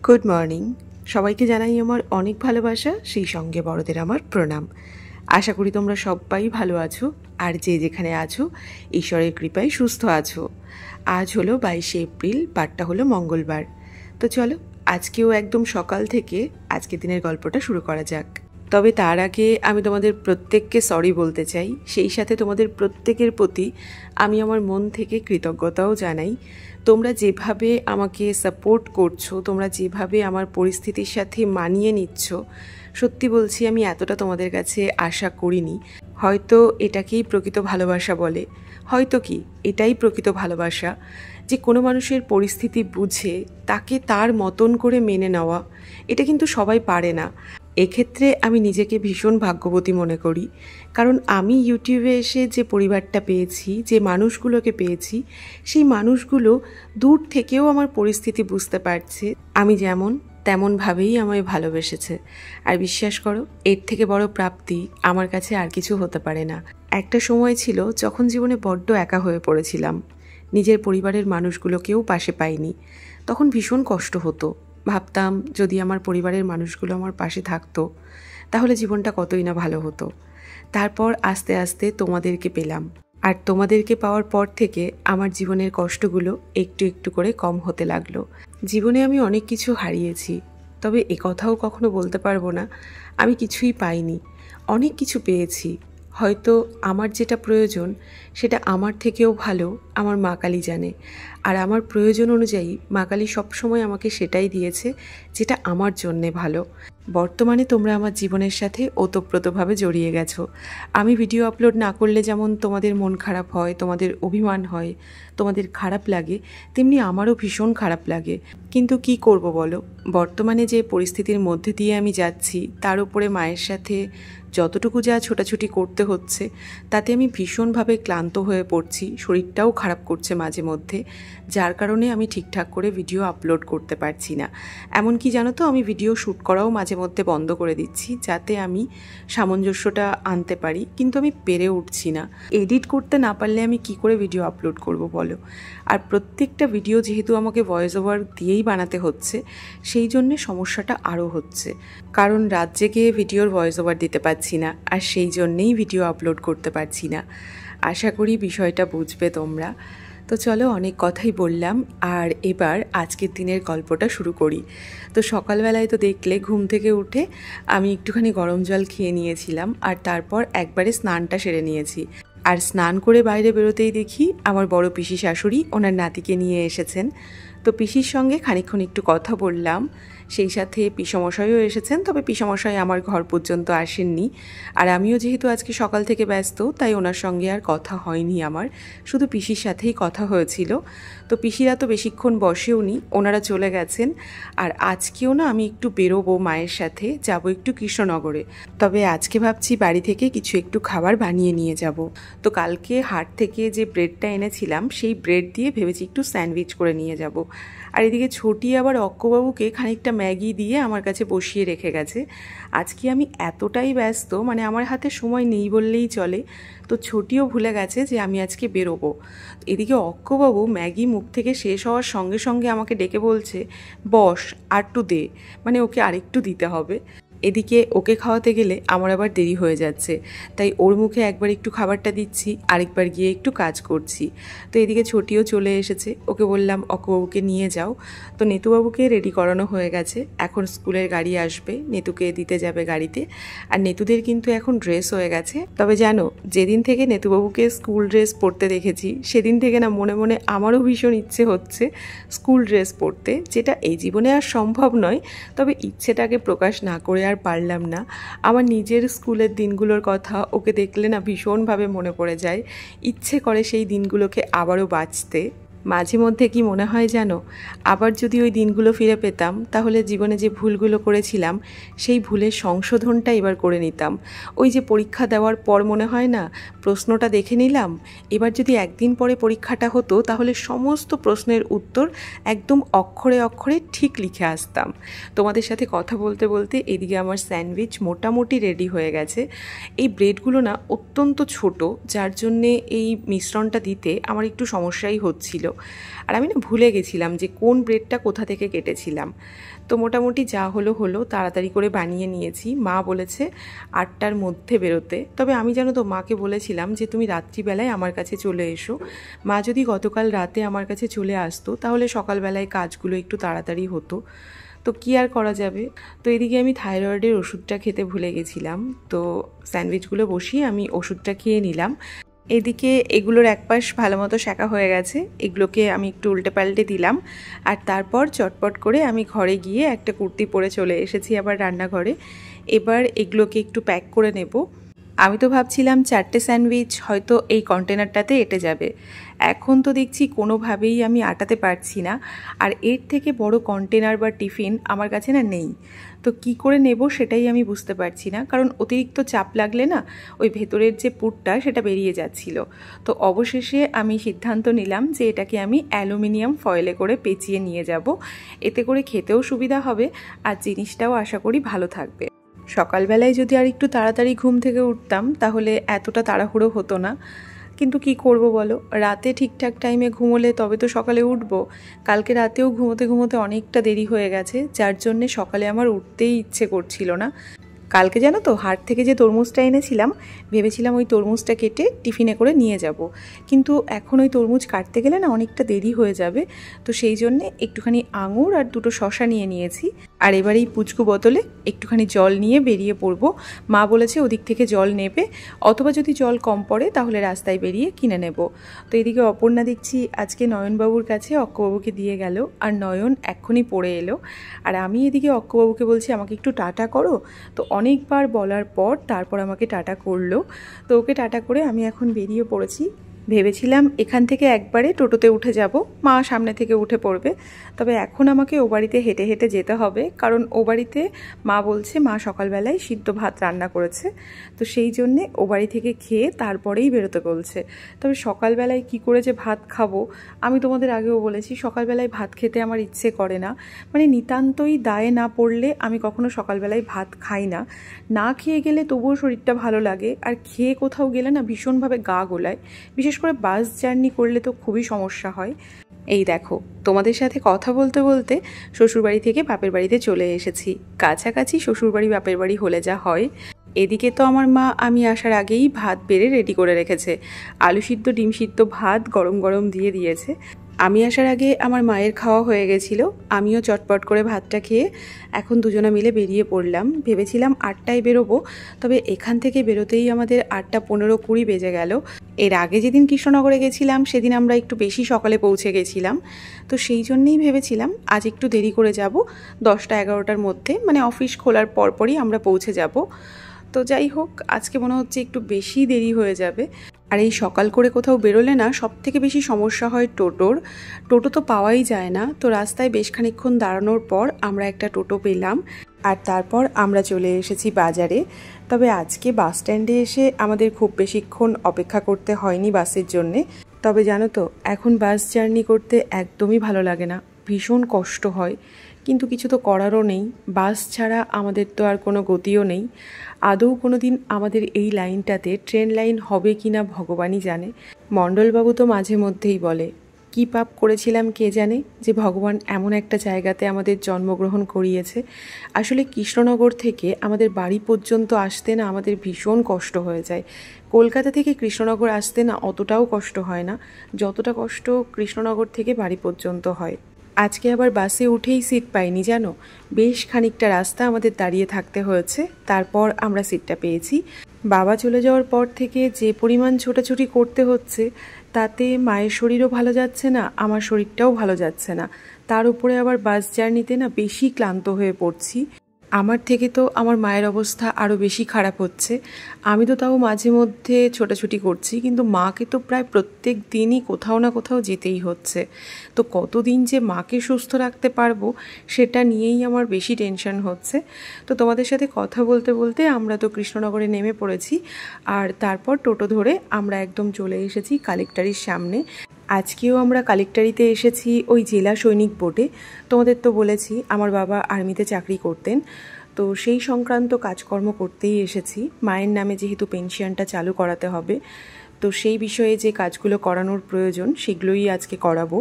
Good morning. সবাইকে জানাই আমার অনেক ভালোবাসা, সেই সঙ্গে বড়দের আমার প্রণাম। আশা করি তোমরা সবাই ভালো আছো, আর যে যেখানে আছো ঈশ্বরের কৃপায় সুস্থ আছো। আজ হলো 22শে এপ্রিল, বারটা হলো মঙ্গলবার। তো চলো আজকেও একদম সকাল থেকে আজকের দিনের গল্পটা শুরু করা যাক। তবে তার আগে আমি তোমাদের প্রত্যেককে সরি বলতে চাই, সেই সাথে তোমাদের প্রত্যেকের প্রতি আমি আমার মন থেকে কৃতজ্ঞতাও জানাই। তোমরা যেভাবে আমাকে সাপোর্ট করছো, তোমরা যেভাবে আমার পরিস্থিতির সাথে মানিয়ে নিচ্ছ, সত্যি বলছি আমি এতটা তোমাদের কাছে আশা করিনি। হয়তো এটাকেই প্রকৃত ভালোবাসা বলে, হয়তো কি এটাই প্রকৃত ভালোবাসা, যে কোনো মানুষের পরিস্থিতি বুঝে তাকে তার মতন করে মেনে নেওয়া। এটা কিন্তু সবাই পারে না। এক্ষেত্রে আমি নিজেকে ভীষণ ভাগ্যবতী মনে করি, কারণ আমি ইউটিউবে এসে যে পরিবারটা পেয়েছি, যে মানুষগুলোকে পেয়েছি, সেই মানুষগুলো দূর থেকেও আমার পরিস্থিতি বুঝতে পারছে। আমি যেমন তেমনভাবেই আমায় ভালোবেসেছে। আর বিশ্বাস করো, এর থেকে বড় প্রাপ্তি আমার কাছে আর কিছু হতে পারে না। একটা সময় ছিল যখন জীবনে বড্ড একা হয়ে পড়েছিলাম, নিজের পরিবারের মানুষগুলোকেও পাশে পাইনি। তখন ভীষণ কষ্ট হতো। ভাবতাম যদি আমার পরিবারের মানুষগুলো আমার পাশে থাকতো তাহলে জীবনটা কতই না ভালো হতো। তারপর আস্তে আস্তে তোমাদেরকে পেলাম, আর তোমাদেরকে পাওয়ার পর থেকে আমার জীবনের কষ্টগুলো একটু একটু করে কম হতে লাগলো। জীবনে আমি অনেক কিছু হারিয়েছি, তবে একথাও কখনো বলতে পারবো না আমি কিছুই পাইনি। অনেক কিছু পেয়েছি। হয়তো আমার যেটা প্রয়োজন সেটা আমার থেকেও ভালো আমার মা কালী জানে, আর আমার প্রয়োজন অনুযায়ী মা কালী সবসময় আমাকে সেটাই দিয়েছে যেটা আমার জন্যে ভালো। বর্তমানে তোমরা আমার জীবনের সাথে ওতপ্রোতভাবে জড়িয়ে গেছো। আমি ভিডিও আপলোড না করলে যেমন তোমাদের মন খারাপ হয়, তোমাদের অভিমান হয়, তোমাদের খারাপ লাগে, তেমনি আমারও ভীষণ খারাপ লাগে। কিন্তু কি করব বলো, বর্তমানে যে পরিস্থিতির মধ্যে দিয়ে আমি যাচ্ছি, তার উপরে মায়ের সাথে যতটুকু যা ছোটাছুটি করতে হচ্ছে, তাতে আমি ভীষণভাবে ক্লান্ত হয়ে পড়ছি। শরীরটাও খারাপ করছে মাঝে মধ্যে, যার কারণে আমি ঠিকঠাক করে ভিডিও আপলোড করতে পারছি না। এমনকি জানো তো, আমি ভিডিও শ্যুট করাও মাঝে মধ্যে বন্ধ করে দিচ্ছি, যাতে আমি সামঞ্জস্যটা আনতে পারি, কিন্তু আমি পেরে উঠছি না। এডিট করতে না পারলে আমি কি করে ভিডিও আপলোড করব বলো। আর প্রত্যেকটা ভিডিও যেহেতু আমাকে ভয়েস ওভার দিয়েই বানাতে হচ্ছে, সেই জন্যে সমস্যাটা আরও হচ্ছে। কারণ রাত জেগে ভিডিওর ভয়েস ওভার দিতে পারছি না, আর সেই জন্যেই ভিডিও আপলোড করতে পারছি না। আশা করি বিষয়টা বুঝবে তোমরা। তো চলো, অনেক কথাই বললাম, আর এবার আজকের দিনের গল্পটা শুরু করি। তো সকালবেলায় তো দেখলে ঘুম থেকে উঠে আমি একটুখানি গরম জল খেয়ে নিয়েছিলাম, আর তারপর একবারে স্নানটা সেরে নিয়েছি। আর স্নান করে বাইরে বেরোতেই দেখি আমার বড় পিসি শাশুড়ি ওনার নাতিকে নিয়ে এসেছেন। তো পিসির সঙ্গে খানিকক্ষণ একটু কথা বললাম, সেই সাথে পিসমশাইও এসেছেন, তবে পিসমশাই আমার ঘর পর্যন্ত আসেননি। আর আমিও যেহেতু আজকে সকাল থেকে ব্যস্ত, তাই ওনার সঙ্গে আর কথা হয়নি আমার, শুধু পিসির সাথেই কথা হয়েছিল। তো পিসিরা তো বেশিক্ষণ বসেওনি, ওনারা চলে গেছেন। আর আজকেও না আমি একটু বেরোবো মায়ের সাথে, যাব একটু কৃষ্ণনগরে। তবে আজকে ভাবছি বাড়ি থেকে কিছু একটু খাবার বানিয়ে নিয়ে যাব। তো কালকে হাট থেকে যে ব্রেডটা এনেছিলাম, সেই ব্রেড দিয়ে ভেবেছি একটু স্যান্ডউইচ করে নিয়ে যাব। আর এদিকে ছোটি আবার অক্কবাবুকে খানিকটা ম্যাগি দিয়ে আমার কাছে বসিয়ে রেখে গেছে। আজকে আমি এতটাই ব্যস্ত, মানে আমার হাতে সময় নেই বললেই চলে। তো ছোটিও ভুলে গেছে যে আমি আজকে বেরোবো। এদিকে অক্কবাবু ম্যাগি মুখ থেকে শেষ হওয়ার সঙ্গে সঙ্গে আমাকে ডেকে বলছে, বস আরটু দে, মানে ওকে আরেকটু দিতে হবে। এদিকে ওকে খাওয়াতে গেলে আমার আবার দেরি হয়ে যাচ্ছে, তাই ওর মুখে একবার একটু খাবারটা দিচ্ছি, আরেকবার গিয়ে একটু কাজ করছি। তো এদিকে ছোটিও চলে এসেছে, ওকে বললাম অক্কবাবুকে নিয়ে যাও। তো নেতুবাবুকে রেডি করানো হয়ে গেছে, এখন স্কুলের গাড়ি আসবে, নেতুকে দিতে যাবে গাড়িতে। আর নেতুদের কিন্তু এখন ড্রেস হয়ে গেছে। তবে জানো, যেদিন থেকে নেতুবাবুকে স্কুল ড্রেস পরতে দেখেছি, সেদিন থেকে না মনে মনে আমারও ভীষণ ইচ্ছে হচ্ছে স্কুল ড্রেস পরতে, যেটা এই জীবনে আর সম্ভব নয়, তবে ইচ্ছেটাকে প্রকাশ না করে আর পারলাম না। আমার নিজের স্কুলের দিনগুলোর কথা ওকে দেখলে না ভীষণভাবে মনে পড়ে যায়, ইচ্ছে করে সেই দিনগুলোকে আবারও বাঁচতে। মাঝে মধ্যে কি মনে হয় জানো, আবার যদি ওই দিনগুলো ফিরে পেতাম, তাহলে জীবনে যে ভুলগুলো করেছিলাম সেই ভুলের সংশোধনটা এবার করে নিতাম। ওই যে পরীক্ষা দেওয়ার পর মনে হয় না, প্রশ্নটা দেখে নিলাম, এবার যদি একদিন পরে পরীক্ষাটা হতো তাহলে সমস্ত প্রশ্নের উত্তর একদম অক্ষরে অক্ষরে ঠিক লিখে আসতাম। তোমাদের সাথে কথা বলতে বলতে এদিকে আমার স্যান্ডউইচ মোটামুটি রেডি হয়ে গেছে। এই ব্রেডগুলো না অত্যন্ত ছোট, যার জন্যে এই মিশ্রণটা দিতে আমার একটু সমস্যাই হচ্ছিল। আর আমি না ভুলে গেছিলাম যে কোন ব্রেডটা কোথা থেকে কেটেছিলাম। তো মোটামুটি যা হলো হলো, তাড়াতাড়ি করে বানিয়ে নিয়েছি। মা বলেছে 8টার মধ্যে বেরোতে, তবে আমি জানো তো মাকে বলেছিলাম যে তুমি রাত্রিবেলায় আমার কাছে চলে এসো। মা যদি গতকাল রাতে আমার কাছে চলে আসতো তাহলে সকালবেলায় কাজগুলো একটু তাড়াতাড়ি হতো। তো কী আর করা যাবে। তো এদিকে আমি থাইরয়েডের ওষুধটা খেতে ভুলে গেছিলাম, তো স্যান্ডউইচগুলো বসিয়ে আমি ওষুধটা খেয়ে নিলাম। এদিকে এগুলোর এক পাশ ভালো মতো সেঁকা হয়ে গেছে, এগুলোকে আমি একটু উল্টে পাল্টে দিলাম। আর তারপর চটপট করে আমি ঘরে গিয়ে একটা কুর্তি পরে চলে এসেছি আবার রান্নাঘরে। এবার এগুলোকে একটু প্যাক করে নেব। আমি তো ভাবছিলাম 4টে স্যান্ডউইচ হয়তো এই কন্টেনারটাতে এঁটে যাবে, এখন তো দেখছি কোনোভাবেই আমি আটাতে পারছি না। আর এর থেকে বড় কন্টেনার বা টিফিন আমার কাছে না নেই। তো কি করে নেব সেটাই আমি বুঝতে পারছি না, কারণ অতিরিক্ত চাপ লাগলে না ওই ভেতরের যে পুরটা সেটা বেরিয়ে যাচ্ছিল। তো অবশেষে আমি সিদ্ধান্ত নিলাম যে এটাকে আমি অ্যালুমিনিয়াম ফয়েলে করে পেঁচিয়ে নিয়ে যাব। এতে করে খেতেও সুবিধা হবে আর জিনিসটাও আশা করি ভালো থাকবে। সকালবেলায় যদি আর একটু তাড়াতাড়ি ঘুম থেকে উঠতাম তাহলে এতটা তাড়াহুড়ো হতো না, কিন্তু কি করব বলো, রাতে ঠিকঠাক টাইমে ঘুমোলে তবে তো সকালে উঠবো। কালকে রাতেও ঘুমোতে ঘুমোতে অনেকটা দেরি হয়ে গেছে, যার জন্যে সকালে আমার উঠতেই ইচ্ছে করছিল না। কালকে জানো তো হাট থেকে যে তরমুজটা এনেছিলাম, ভেবেছিলাম ওই তরমুজটা কেটে টিফিনে করে নিয়ে যাব, কিন্তু এখন ওই তরমুজ কাটতে গেলে না অনেকটা দেরি হয়ে যাবে। তো সেই জন্যে একটুখানি আঙুর আর 2টো শশা নিয়ে নিয়েছি। আর এবার এই পুচকু বোতলে একটুখানি জল নিয়ে বেরিয়ে পড়বো। মা বলেছে ওদিক থেকে জল নেবে, অথবা যদি জল কম পড়ে তাহলে রাস্তায় বেরিয়ে কিনে নেব। তো এদিকে অপর্ণা দেখছি আজকে নয়নবাবুর কাছে অক্কবাবুকে দিয়ে গেল, আর নয়ন এক্ষুনি পড়ে এলো। আর আমি এদিকে অক্কবাবুকে বলছি আমাকে একটু টাটা করো। তো অনেকবার বলার পর তারপর আমাকে টাটা করলো। তো ওকে টাটা করে আমি এখন বেরিয়ে পড়েছি। ভেবেছিলাম এখান থেকে একবারে টোটোতে উঠে যাব, মা সামনে থেকে উঠে পড়বে। তবে এখন আমাকে ও বাড়িতে হেঁটে হেঁটে যেতে হবে, কারণ ও বাড়িতে মা বলছে মা সকালবেলায় সিদ্ধ ভাত রান্না করেছে। তো সেই জন্যে ও বাড়ি থেকে খেয়ে তারপরেই বেরোতে বলছে। তবে সকালবেলায় কি করে যে ভাত খাবো, আমি তোমাদের আগেও বলেছি সকালবেলায় ভাত খেতে আমার ইচ্ছে করে না। মানে নিতান্তই দায়ে না পড়লে আমি কখনো সকালবেলায় ভাত খাই না। না খেয়ে গেলে তবুও শরীরটা ভালো লাগে, আর খেয়ে কোথাও গেলে না ভীষণভাবে গা গোলায়। বিশেষ করে বাস জার্নি করলে তো খুবই সমস্যা হয়। এই দেখো তোমাদের সাথে কথা বলতে বলতে শ্বশুরবাড়ি থেকে বাপের বাড়িতে চলে এসেছি। কাছাকাছি শ্বশুরবাড়ি বাপের বাড়ি হলে যা হয়। এদিকে তো আমার মা আমি আসার আগেই ভাত বেড়ে রেডি করে রেখেছে, আলু সিদ্ধ ডিম সিদ্ধ ভাত গরম গরম দিয়ে দিয়েছে। আমি আসার আগে আমার মায়ের খাওয়া হয়ে গেছিলো, আমিও চটপট করে ভাতটা খেয়ে এখন দুজনে মিলে বেরিয়ে পড়লাম। ভেবেছিলাম 8টায় বেরোবো, তবে এখান থেকে বেরোতেই আমাদের 8:15-20 বেজে গেল। এর আগে যেদিন কৃষ্ণনগরে গেছিলাম সেদিন আমরা একটু বেশি সকালে পৌঁছে গেছিলাম। তো সেই জন্যেই ভেবেছিলাম আজ একটু দেরি করে যাব, 10টা-11টার মধ্যে, মানে অফিস খোলার পরপরই আমরা পৌঁছে যাব। তো যাই হোক, আজকে মনে হচ্ছে একটু বেশি দেরি হয়ে যাবে। আর এই সকাল করে কোথাও বেরোলে না সবথেকে বেশি সমস্যা হয় টোটোর। টোটো তো পাওয়াই যায় না। তো রাস্তায় বেশ খানিকক্ষণ দাঁড়ানোর পর আমরা একটা টোটো পেলাম, আর তারপর আমরা চলে এসেছি বাজারে। তবে আজকে বাস স্ট্যান্ডে এসে আমাদের খুব বেশিক্ষণ অপেক্ষা করতে হয়নি বাসের জন্যে। তবে জানো তো এখন বাস জার্নি করতে একদমই ভালো লাগে না, ভীষণ কষ্ট হয়, কিন্তু কিছু তো করারও নেই। বাস ছাড়া আমাদের তো আর কোনো গতিও নেই। আদৌ কোনো দিন আমাদের এই লাইনটাতে ট্রেন লাইন হবে কি না ভগবানই জানে। মণ্ডলবাবু তো মাঝে মধ্যেই বলে কী পাপ করেছিলাম কে জানে যে ভগবান এমন একটা জায়গাতে আমাদের জন্মগ্রহণ করিয়েছে। আসলে কৃষ্ণনগর থেকে আমাদের বাড়ি পর্যন্ত আসতে না আমাদের ভীষণ কষ্ট হয়ে যায়। কলকাতা থেকে কৃষ্ণনগর আসতে না অতটাও কষ্ট হয় না, যতটা কষ্ট কৃষ্ণনগর থেকে বাড়ি পর্যন্ত হয়। আজকে আবার বাসে উঠেই সিট পাইনি জানো, বেশ খানিকটা রাস্তা আমাদের দাঁড়িয়ে থাকতে হয়েছে, তারপর আমরা সিটটা পেয়েছি। বাবা চলে যাওয়ার পর থেকে যে পরিমাণ ছোটাছুটি করতে হচ্ছে তাতে মায়ের শরীরও ভালো যাচ্ছে না, আমার শরীরটাও ভালো যাচ্ছে না। তার উপরে আবার বাস জার্নিতে না বেশি ক্লান্ত হয়ে পড়ছি। আমার থেকে তো আমার মায়ের অবস্থা আরও বেশি খারাপ হচ্ছে। আমি তো তাও মাঝে মধ্যে ছোটাছুটি করছি, কিন্তু মাকে তো প্রায় প্রত্যেক দিনই কোথাও না কোথাও যেতেই হচ্ছে। তো কতদিন যে মাকে সুস্থ রাখতে পারবো সেটা নিয়েই আমার বেশি টেনশন হচ্ছে। তো তোমাদের সাথে কথা বলতে বলতে আমরা তো কৃষ্ণনগরে নেমে পড়েছি, আর তারপর টোটো ধরে আমরা একদম চলে এসেছি কালেক্টরির সামনে। আজকেও আমরা কালেক্টরিতে এসেছি ওই জেলা সৈনিক বোর্ডে। তোমাদের তো বলেছি আমার বাবা আর্মিতে চাকরি করতেন, তো সেই সংক্রান্ত কাজকর্ম করতেই এসেছি। মায়ের নামে যেহেতু পেনশনটা চালু করাতে হবে, তো সেই বিষয়ে যে কাজগুলো করানোর প্রয়োজন সেগুলোই আজকে করাবো।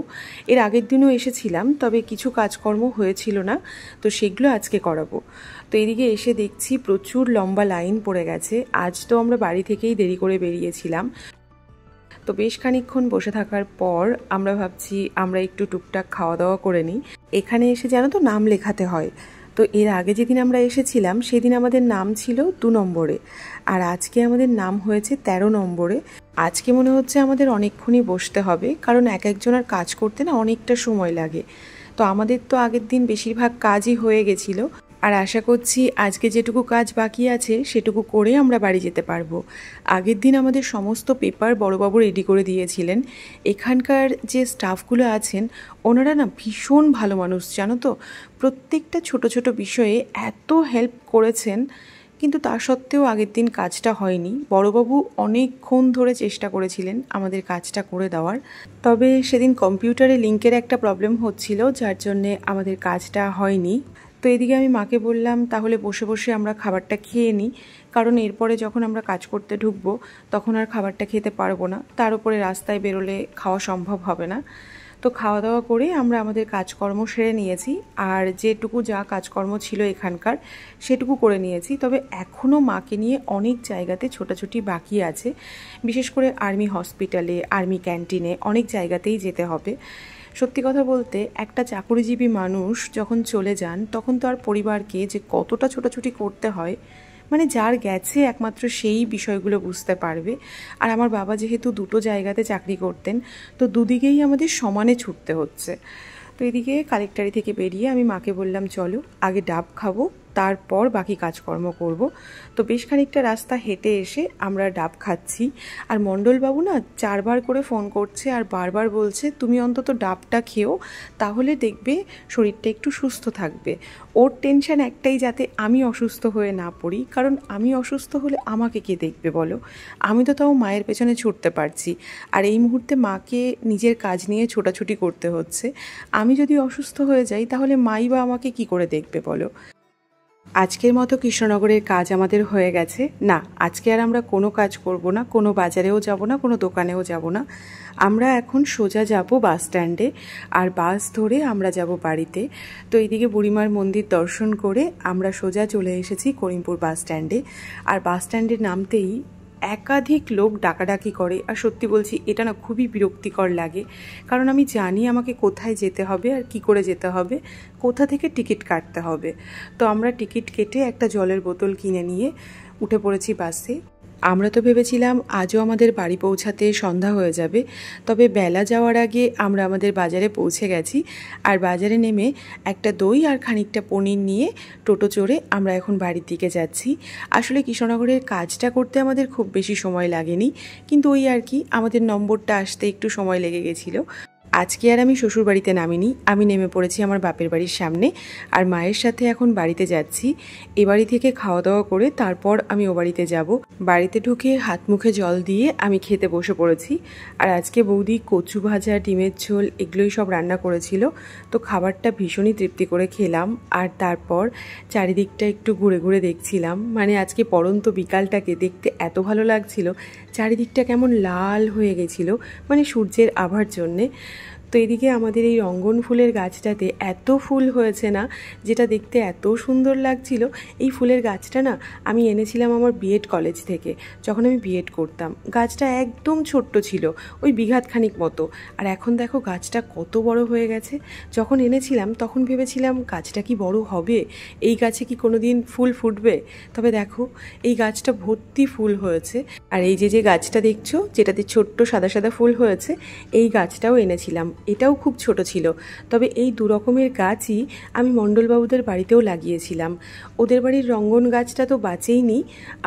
এর আগের দিনও এসেছিলাম, তবে কিছু কাজকর্ম হয়েছিল না, তো সেগুলো আজকে করাবো। তো এদিকে এসে দেখছি প্রচুর লম্বা লাইন পড়ে গেছে। আজ তো আমরা বাড়ি থেকেই দেরি করে বেরিয়েছিলাম, তো বেশ খানিকক্ষণ বসে থাকার পর আমরা ভাবছি আমরা একটু টুকটাক খাওয়া দাওয়া করে নিই। এখানে এসে জানো তো নাম লেখাতে হয়। তো এর আগে যেদিন আমরা এসেছিলাম সেদিন আমাদের নাম ছিল 2 নম্বরে, আর আজকে আমাদের নাম হয়েছে 13 নম্বরে। আজকে মনে হচ্ছে আমাদের অনেকক্ষণই বসতে হবে, কারণ এক একজনের কাজ করতে না অনেকটা সময় লাগে। তো আমাদের তো আগের দিন বেশিরভাগ কাজই হয়ে গেছিলো, আর আশা করছি আজকে যেটুকু কাজ বাকি আছে সেটুকু করে আমরা বাড়ি যেতে পারবো। আগের দিন আমাদের সমস্ত পেপার বড়বাবু রেডি করে দিয়েছিলেন। এখানকার যে স্টাফগুলো আছেন ওনারা না ভীষণ ভালো মানুষ, জানো তো। প্রত্যেকটা ছোট ছোট বিষয়ে এত হেল্প করেছেন, কিন্তু তা সত্ত্বেও আগের দিন কাজটা হয়নি। বড়বাবু অনেকক্ষণ ধরে চেষ্টা করেছিলেন আমাদের কাজটা করে দেওয়ার, তবে সেদিন কম্পিউটারে লিঙ্কের একটা প্রবলেম হচ্ছিল, যার জন্যে আমাদের কাজটা হয়নি। তো এদিকে আমি মাকে বললাম তাহলে বসে বসে আমরা খাবারটা খেয়ে নিই, কারণ এরপরে যখন আমরা কাজ করতে ঢুকবো তখন আর খাবারটা খেতে পারবো না, তার উপরে রাস্তায় বেরোলে খাওয়া সম্ভব হবে না। তো খাওয়া দাওয়া করে আমরা আমাদের কাজকর্ম সেরে নিয়েছি, আর যেটুকু যা কাজকর্ম ছিল এখানকার সেটুকু করে নিয়েছি। তবে এখনও মাকে নিয়ে অনেক জায়গাতে ছোটাছুটি বাকি আছে, বিশেষ করে আর্মি হসপিটালে, আর্মি ক্যান্টিনে, অনেক জায়গাতেই যেতে হবে। সত্যি কথা বলতে একটা চাকুরিজীবী মানুষ যখন চলে যান তখন তো আর পরিবারকে যে কতটা ছোটাছুটি করতে হয়, মানে যার গেছে একমাত্র সেই বিষয়গুলো বুঝতে পারবে। আর আমার বাবা যেহেতু দুটো জায়গাতে চাকরি করতেন, তো দুদিকেই আমাদের সমানে ছুটতে হচ্ছে। তো এদিকে কালেক্টরি থেকে বেরিয়ে আমি মাকে বললাম চলো আগে ডাব খাবো, তারপর বাকি কাজকর্ম করব। তো বেশ খানিকটা রাস্তা হেঁটে এসে আমরা ডাব খাচ্ছি, আর মণ্ডলবাবু না 4 বার করে ফোন করছে আর বারবার বলছে তুমি অন্তত ডাবটা খেও, তাহলে দেখবে শরীরটা একটু সুস্থ থাকবে। ওর টেনশন একটাই, যাতে আমি অসুস্থ হয়ে না পড়ি, কারণ আমি অসুস্থ হলে আমাকে কে দেখবে বলো। আমি তো তাও মায়ের পেছনে ছুটতে পারছি, আর এই মুহূর্তে মাকে নিজের কাজ নিয়ে ছোটাছুটি করতে হচ্ছে। আমি যদি অসুস্থ হয়ে যাই তাহলে মাই বা আমাকে কি করে দেখবে বলো। আজকের মতো কৃষ্ণনগরের কাজ আমাদের হয়ে গেছে। না, আজকে আর আমরা কোনো কাজ করব না, কোনো বাজারেও যাব না, কোনো দোকানেও যাব না। আমরা এখন সোজা যাব বাস স্ট্যান্ডে, আর বাস ধরে আমরা যাব বাড়িতে। তো এইদিকে বুড়িমার মন্দির দর্শন করে আমরা সোজা চলে এসেছি করিমপুর বাস স্ট্যান্ডে। আর বাস স্ট্যান্ডে নামতেই একাধিক লোক ডাকাডাকি করে, আর সত্যি বলছি এটা না খুবই বিরক্তিকর লাগে, কারণ আমি জানি আমাকে কোথায় যেতে হবে আর কি করে যেতে হবে, কোথা থেকে টিকিট কাটতে হবে। তো আমরা টিকিট কেটে একটা জলের বোতল কিনে নিয়ে উঠে পড়েছি বাসে। আমরা তো ভেবেছিলাম আজও আমাদের বাড়ি পৌঁছাতে সন্ধ্যা হয়ে যাবে, তবে বেলা যাওয়ার আগে আমরা আমাদের বাজারে পৌঁছে গেছি। আর বাজারে নেমে একটা দই আর খানিকটা পনির নিয়ে টোটো চড়ে আমরা এখন বাড়ির দিকে যাচ্ছি। আসলে কৃষ্ণনগরের কাজটা করতে আমাদের খুব বেশি সময় লাগেনি, কিন্তু ওই আর কি আমাদের নম্বরটা আসতে একটু সময় লেগে গেছিলো। আজকে আর আমি শ্বশুর বাড়িতে নামিনি, আমি নেমে পড়েছি আমার বাপের বাড়ির সামনে, আর মায়ের সাথে এখন বাড়িতে যাচ্ছি। এ বাড়ি থেকে খাওয়া দাওয়া করে তারপর আমি ও বাড়িতে যাব। বাড়িতে ঢুকে হাত মুখে জল দিয়ে আমি খেতে বসে পড়েছি। আর আজকে বৌদি কচু ভাজা, ডিমের ঝোল এগুলোই সব রান্না করেছিল, তো খাবারটা ভীষণই তৃপ্তি করে খেলাম। আর তারপর চারিদিকটা একটু ঘুরে ঘুরে দেখছিলাম, মানে আজকে পড়ন্ত বিকালটাকে দেখতে এত ভালো লাগছিল। চারিদিকটা কেমন লাল হয়ে গেছিলো, মানে সূর্যের আভার জন্যে। তো এদিকে আমাদের এই রঙ্গন ফুলের গাছটাতে এত ফুল হয়েছে না, যেটা দেখতে এত সুন্দর লাগছিল। এই ফুলের গাছটা না আমি এনেছিলাম আমার বিএড কলেজ থেকে, যখন আমি বিএড করতাম। গাছটা একদম ছোট্ট ছিল, ওই বিঘাত খানিক মতো, আর এখন দেখো গাছটা কত বড় হয়ে গেছে। যখন এনেছিলাম তখন ভেবেছিলাম গাছটা কি বড় হবে, এই গাছে কি কোনো দিন ফুল ফুটবে, তবে দেখো এই গাছটা ভর্তি ফুল হয়েছে। আর এই যে গাছটা দেখছো, যেটাতে ছোট্ট সাদা সাদা ফুল হয়েছে, এই গাছটাও এনেছিলাম। এটাও খুব ছোট ছিল, তবে এই 2 রকমের গাছই আমি মণ্ডলবাবুদের বাড়িতেও লাগিয়েছিলাম। ওদের বাড়ির রঙ্গন গাছটা তো বাঁচেইনি,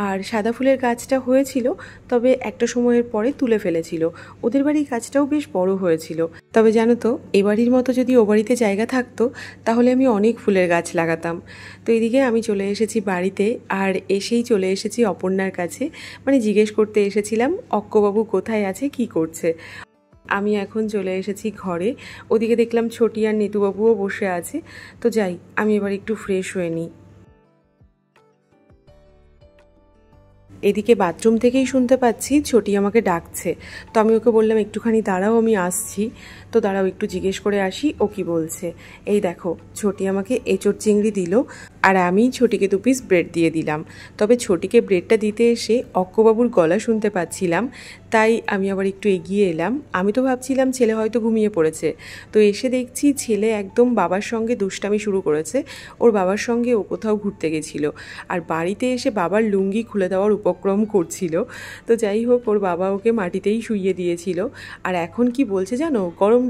আর সাদা ফুলের গাছটা হয়েছিল, তবে একটা সময়ের পরে তুলে ফেলেছিল। ওদের বাড়ির গাছটাও বেশ বড় হয়েছিল। তবে জানো তো, এ বাড়ির মতো যদি ও বাড়িতে জায়গা থাকতো তাহলে আমি অনেক ফুলের গাছ লাগাতাম। তো এদিকে আমি চলে এসেছি বাড়িতে, আর এসেই চলে এসেছি অপর্ণার কাছে, মানে জিজ্ঞেস করতে এসেছিলাম অক্কবাবু কোথায় আছে, কি করছে। আমি এখন চলে এসেছি ঘরে। ওদিকে দেখলাম ছোটি আর নিতুবাবুও বসে আছে। তো যাই, আমি এবার একটু ফ্রেশ হয়ে নিই। এদিকে বাথরুম থেকেই শুনতে পাচ্ছি ছোটি আমাকে ডাকছে। তো আমি ওকে বললাম একটুখানি দাঁড়াও, আমি আসছি। তো দাঁড়াও একটু জিজ্ঞেস করে আসি ও কি বলছে। এই দেখো ছোটি আমাকে এঁচোড় চিংড়ি দিল, আর আমি ছোটিকে 2 পিস ব্রেড দিয়ে দিলাম। তবে ছোটিকে ব্রেডটা দিতে এসে অক্কবাবুর গলা শুনতে পাচ্ছিলাম, তাই আমি আবার একটু এগিয়ে এলাম। আমি তো ভাবছিলাম ছেলে হয়তো ঘুমিয়ে পড়েছে, তো এসে দেখছি ছেলে একদম বাবার সঙ্গে দুষ্টামি শুরু করেছে। ওর বাবার সঙ্গে ও কোথাও ঘুরতে গেছিলো, আর বাড়িতে এসে বাবার লুঙ্গি খুলে দেওয়ার উপক্রম করছিল। তো যাই হোক, ওর বাবা ওকে মাটিতেই শুইয়ে দিয়েছিল। আর এখন কি বলছে জানো, গরম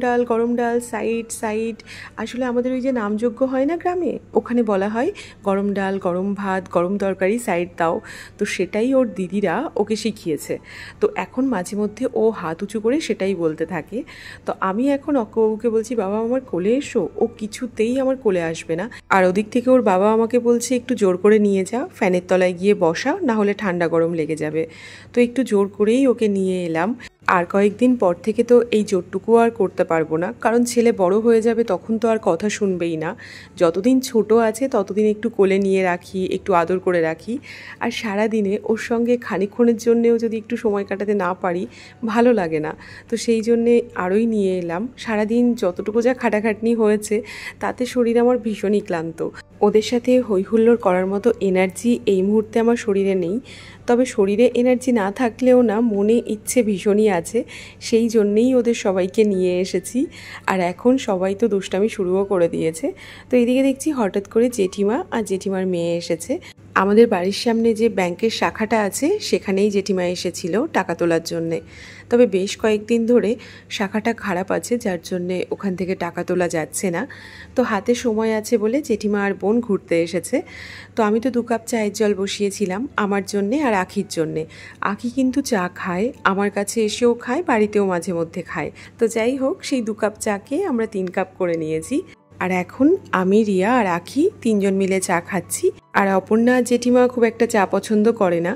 ডাল সাইড সাইড। আসলে আমাদের ওই যে নামযজ্ঞ হয় না গ্রামে, ওখানে বলা হয় গরম ডাল, গরম ভাত, গরম তরকারি সাইড দাও। তো সেটাই ওর দিদিরা ওকে শিখিয়েছে। তো এখন মাঝে মধ্যে ও হাত উঁচু করে সেটাই বলতে থাকে। তো আমি এখন অক্কবাবুকে বলছি, বাবা আমার কোলে এসো। ও কিছুতেই আমার কোলে আসবে না। আর ওদিক থেকে ওর বাবা আমাকে বলছে একটু জোর করে নিয়ে যা, ফ্যানের তলায় গিয়ে বসা, না হলে ঠান্ডা গরম লেগে যাবে। তো একটু জোর করেই ওকে নিয়ে এলাম। আর কয়েকদিন পর থেকে তো এই জোরটুকু আর করতে পারবো না, কারণ ছেলে বড় হয়ে যাবে, তখন তো আর কথা শুনবেই না। যতদিন ছোট আছে ততদিন একটু কোলে নিয়ে রাখি, একটু আদর করে রাখি। আর সারা দিনে ওর সঙ্গে খানিকক্ষণের জন্যেও যদি একটু সময় কাটাতে না পারি, ভালো লাগে না। তো সেই জন্যে আরোই নিয়ে এলাম। সারাদিন যতটুকু যা খাটাখাটনি হয়েছে, তাতে শরীর আমার ভীষণই ক্লান্ত। ওদের সাথে হইহুল্লোড় করার মতো এনার্জি এই মুহূর্তে আমার শরীরে নেই। তবে শরীরে এনার্জি না থাকলেও না, মনে ইচ্ছে ভীষণই আছে। সেই জন্যেই ওদের সবাইকে নিয়ে এসেছি। আর এখন সবাই তো দুষ্টামি শুরুও করে দিয়েছে। তো এদিকে দেখছি হঠাৎ করে জেঠিমা আর জেঠিমার মেয়ে এসেছে। আমাদের বাড়ির সামনে যে ব্যাংকের শাখাটা আছে, সেখানেই জেঠিমা এসেছিল টাকা তোলার জন্যে। তবে বেশ কয়েকদিন ধরে শাখাটা খারাপ আছে, যার জন্যে ওখান থেকে টাকা তোলা যাচ্ছে না। তো হাতে সময় আছে বলে জেঠিমা আর বোন ঘুরতে এসেছে। তো আমি তো 2 কাপ চায়ের জল বসিয়েছিলাম আমার জন্যে আর আখির জন্যে। আখি কিন্তু চা খায়, আমার কাছে এসেও খায়, বাড়িতেও মাঝে মধ্যে খায়। তো যাই হোক, সেই 2 কাপ চাকে আমরা 3 কাপ করে নিয়েছি। আর এখন আমি, রিয়া আর আখি 3 জন মিলে চা খাচ্ছি। আর অপর্ণা জেঠিমা খুব একটা চা পছন্দ করে না।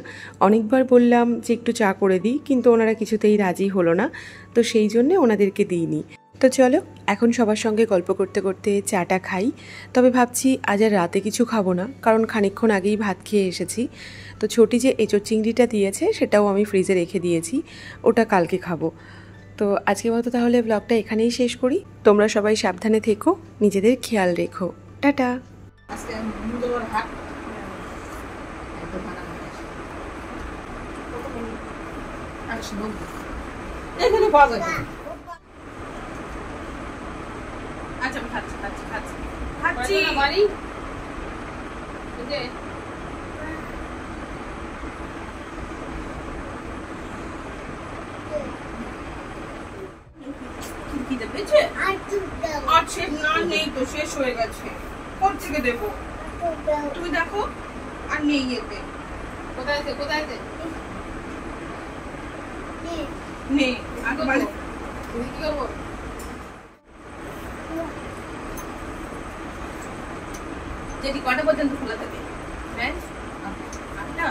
অনেকবার বললাম যে একটু চা করে দিই, কিন্তু ওনারা কিছুতেই রাজি হলো না। তো সেই জন্যে ওনাদেরকে দিইনি। তো চলো এখন সবার সঙ্গে গল্প করতে করতে চাটা খাই। তবে ভাবছি আজ আর রাতে কিছু খাবো না, কারণ খানিকক্ষণ আগেই ভাত খেয়ে এসেছি। তো ছোটি যে এঁচোড় চিংড়িটা দিয়েছে, সেটাও আমি ফ্রিজে রেখে দিয়েছি, ওটা কালকে খাবো। তো আজকের মতো তাহলে ব্লগটা এখানেই শেষ করি। তোমরা সবাই সাবধানে থেকো, নিজেদের খেয়াল রেখো। টাটা। আচ্ছা আমি খাচ্ছি আচ্ছা না, নেই তো, শেষ হয়ে গেছে। কোথা থেকে দেবো তুমি দেখো, আর নেই এতে। কোথায় নেই, আগে কি করবো? যেটি কটা পর্যন্ত খোলা থাকে? আটটা।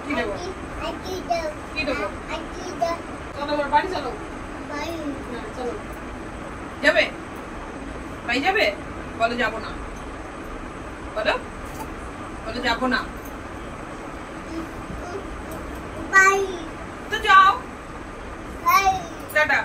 কি দেবো? চলো বাড়ি চলো। চলো যাবে, বাড়ি যাবে? বলো যাবো না, বলো যাবো না। তো যাও, টাটা।